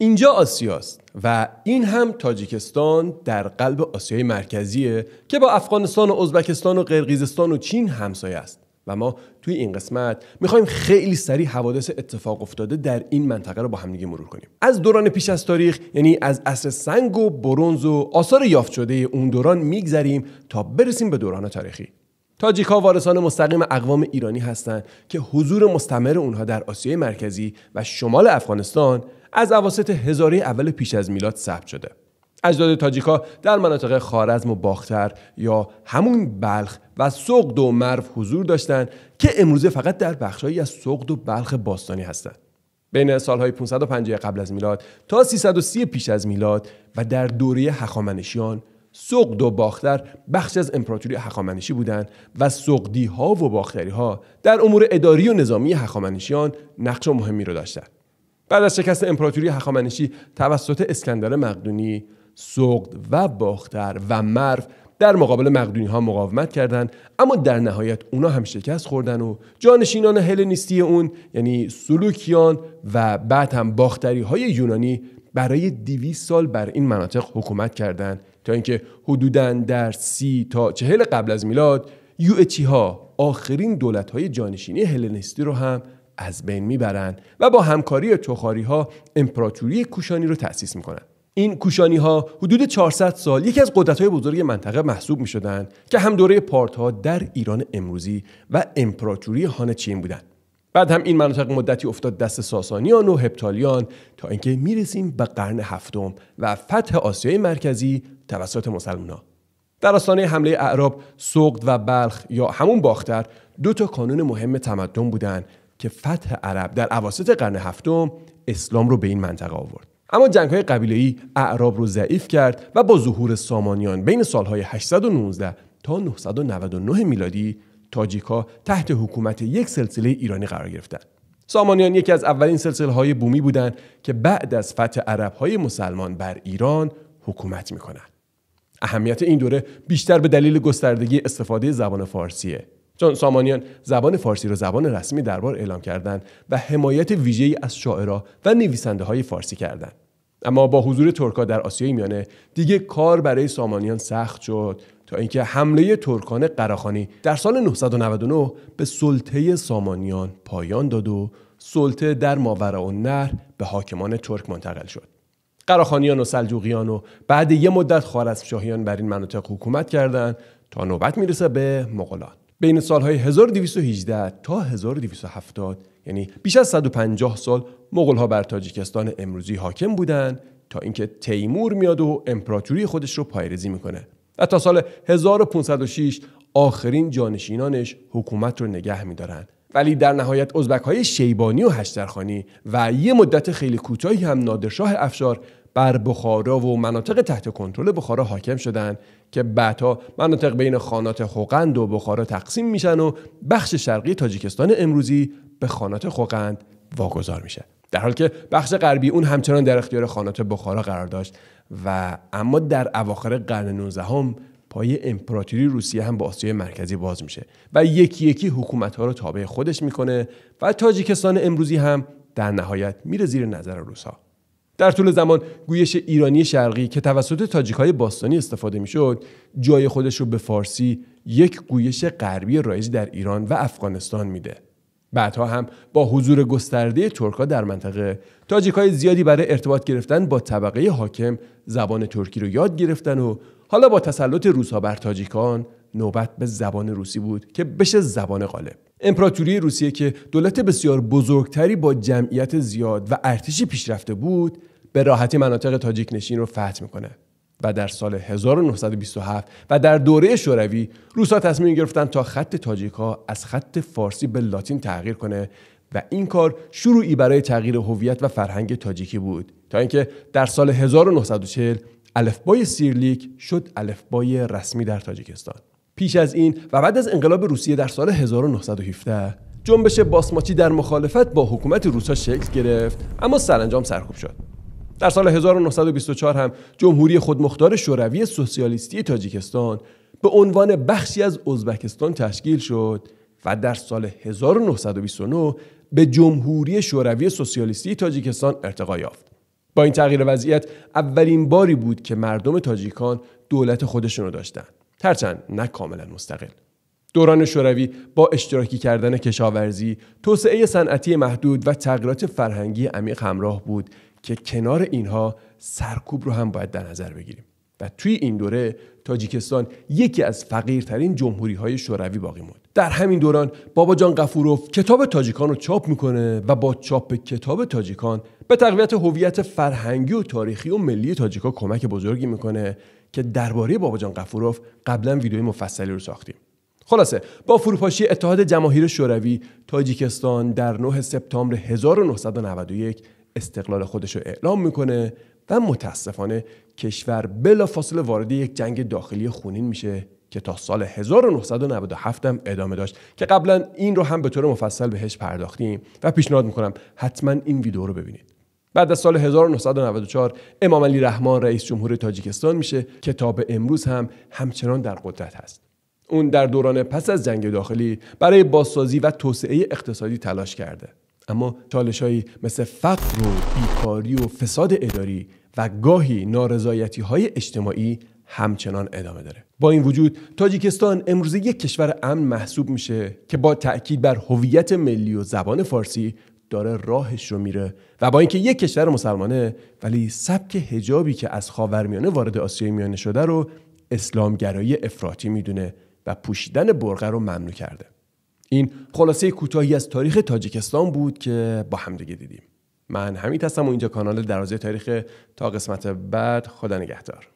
اینجا آسیاست و این هم تاجیکستان در قلب آسیای مرکزیه که با افغانستان و ازبکستان و قرقیزستان و چین همسایه است و ما توی این قسمت میخوایم خیلی سریع حوادث اتفاق افتاده در این منطقه رو با هم دیگه مرور کنیم. از دوران پیش از تاریخ، یعنی از عصر سنگ و برنز و آثار یافت شده اون دوران میگذریم تا برسیم به دوران تاریخی. تاجیک‌ها وارثان مستقیم اقوام ایرانی هستند که حضور مستمر اونها در آسیای مرکزی و شمال افغانستان از اواسط هزاره اول پیش از میلاد ثبت شده. اجداد تاجیک‌ها در مناطق خوارزم و باختر یا همون بلخ و سغد و مرو حضور داشتند که امروزه فقط در بخشایی از سغد و بلخ باستانی هستند. بین سالهای 550 قبل از میلاد تا 330 پیش از میلاد و در دوره هخامنشیان، سغد و باختر بخش از امپراتوری هخامنشی بودند و سغدی‌ها و باختری‌ها در امور اداری و نظامی هخامنشیان نقش مهمی را داشتند. بعد از شکست امپراتوری هخامنشی توسط اسکندر مقدونی، سغد و باختر و مرو در مقابل مقدونی‌ها مقاومت کردند، اما در نهایت اونا هم شکست خوردن و جانشینان هلنیستی اون یعنی سلوکیان و بعد هم باختری‌های یونانی برای 200 سال بر این مناطق حکومت کردند تا اینکه حدوداً در 30 تا 40 قبل از میلاد یوئچی‌ها آخرین دولت‌های جانشینی هلنیستی رو هم از بین میبرند و با همکاری توخاری‌ها امپراتوری کوشانی رو تأسیس میکنند. این کوشانی‌ها حدود 400 سال یکی از قدرت‌های بزرگ منطقه محسوب می‌شدند که هم دوره پارت‌ها در ایران امروزی و امپراتوری هان چین بودند. بعد هم این مناطق مدتی افتاد دست ساسانیان و هپتالیان تا اینکه میرسیم به قرن هفتم و فتح آسیای مرکزی توسط مسلمان‌ها. در آستانه حمله اعراب، سغد و بلخ یا همون باختر 2 کانون مهم تمدن بودند که فتح عرب در اواسط قرن هفتم اسلام رو به این منطقه آورد. اما جنگ‌های قبیله‌ای اعراب رو ضعیف کرد و با ظهور سامانیان بین سالهای 819 تا 999 میلادی تاجیک‌ها تحت حکومت یک سلسله ایرانی قرار گرفتند. سامانیان یکی از اولین سلسله‌های بومی بودند که بعد از فتح عرب‌های مسلمان بر ایران حکومت می‌کنند. اهمیت این دوره بیشتر به دلیل گستردگی استفاده زبان فارسیه. چون سامانیان زبان فارسی را زبان رسمی دربار اعلام کردند و حمایت ویژه‌ای از شاعرها و نویسنده‌های فارسی کردند. اما با حضور ترک‌ها در آسیای میانه دیگه کار برای سامانیان سخت شد تا اینکه حمله ترکان قراخانی در سال 999 به سلطه سامانیان پایان داد و سلطه در ماوراءالنهر به حاکمان ترک منتقل شد. قراخانیان و سلجوقیان و بعد یه مدت خوارزمشاهیان بر این مناطق حکومت کردند تا نوبت میرسه به مغولان. بین سالهای 1218 تا 1270 یعنی بیش از 150 سال مغول‌ها بر تاجیکستان امروزی حاکم بودند تا اینکه تیمور میاد و امپراتوری خودش رو پایه‌ریزی میکنه و تا سال 1506 آخرین جانشینانش حکومت رو نگه میدارن. ولی در نهایت ازبک‌های شیبانی و هشترخانی و یه مدت خیلی کوتاهی هم نادرشاه افشار بر بخارا و مناطق تحت کنترل بخارا حاکم شدند که بعدها مناطق بین خانات خوقند و بخارا تقسیم میشن و بخش شرقی تاجیکستان امروزی به خانات خوقند واگذار میشه، در حالی که بخش غربی اون همچنان در اختیار خانات بخارا قرار داشت و اما در اواخر قرن 19 پای امپراتوری روسیه هم به آسیای مرکزی باز میشه و یکی یکی حکومت‌ها رو تابع خودش میکنه و تاجیکستان امروزی هم در نهایت میره زیر نظر روس‌ها. در طول زمان گویش ایرانی شرقی که توسط تاجیک‌های باستانی استفاده میشد جای خودش رو به فارسی یک گویش غربی رایج در ایران و افغانستان میده. بعدها هم با حضور گسترده ترک‌ها در منطقه تاجیک‌های زیادی برای ارتباط گرفتن با طبقه حاکم زبان ترکی رو یاد گرفتن و حالا با تسلط روس‌ها بر تاجیکان نوبت به زبان روسی بود که بشه زبان غالب. امپراتوری روسیه که دولت بسیار بزرگتری با جمعیت زیاد و ارتشی پیشرفته بود به راحتی مناطق تاجیک نشین رو فتح میکنه و در سال 1927 و در دوره شوروی روس‌ها تصمیم گرفتن تا خط تاجیک‌ها از خط فارسی به لاتین تغییر کنه و این کار شروعی برای تغییر هویت و فرهنگ تاجیکی بود تا اینکه در سال 1940 الفبای سیرلیک شد الفبای رسمی در تاجیکستان. پیش از این و بعد از انقلاب روسیه در سال 1917 جنبش باسماچی در مخالفت با حکومت روس‌ها شکل گرفت اما سرانجام سرکوب شد. در سال 1924 هم جمهوری خودمختار شوروی سوسیالیستی تاجیکستان به عنوان بخشی از ازبکستان تشکیل شد و در سال 1929 به جمهوری شوروی سوسیالیستی تاجیکستان ارتقا یافت. با این تغییر وضعیت اولین باری بود که مردم تاجیکان دولت خودشون رو داشتن، هرچند نه کاملا مستقل. دوران شوروی با اشتراکی کردن کشاورزی، توسعه صنعتی محدود و تغییرات فرهنگی عمیق همراه بود که کنار اینها سرکوب رو هم باید در نظر بگیریم. و توی این دوره تاجیکستان یکی از فقیرترین جمهوری‌های شوروی باقی موند. در همین دوران باباجان غفوروف کتاب تاجیکان رو چاپ میکنه و با چاپ کتاب تاجیکان به تقویت هویت فرهنگی و تاریخی و ملی تاجیکا کمک بزرگی میکنه که درباره باباجان غفوروف قبلا ویدیوی مفصلی رو ساختیم. خلاصه با فروپاشی اتحاد جماهیر شوروی، تاجیکستان در 9 سپتامبر 1991 استقلال خودش رو اعلام میکنه و متاسفانه کشور بلافاصله وارد یک جنگ داخلی خونین میشه که تا سال 1997 هم ادامه داشت که قبلا این رو هم به طور مفصل بهش پرداختیم و پیشنهاد میکنم حتما این ویدیو رو ببینید. بعد از سال 1994 امام علی رحمان رئیس جمهور تاجیکستان میشه که تا به امروز هم همچنان در قدرت هست. اون در دوران پس از جنگ داخلی برای بازسازی و توسعه اقتصادی تلاش کرده، اما چالش‌هایی مثل فقر و بیکاری و فساد اداری و گاهی نارضایتی‌های اجتماعی همچنان ادامه داره. با این وجود تاجیکستان امروزه یک کشور امن محسوب میشه که با تأکید بر هویت ملی و زبان فارسی داره راهش رو میره و با اینکه یک کشور مسلمانه ولی سبک حجابی که از خاورمیانه وارد آسیای میانه شده رو اسلامگرایی افراطی میدونه و پوشیدن برقع رو ممنوع کرده. این خلاصه کوتاهی از تاریخ تاجیکستان بود که با هم دیگه دیدیم. من حمید هستم و اینجا کانال درازه تاریخ. تا قسمت بعد، خدا نگهدار.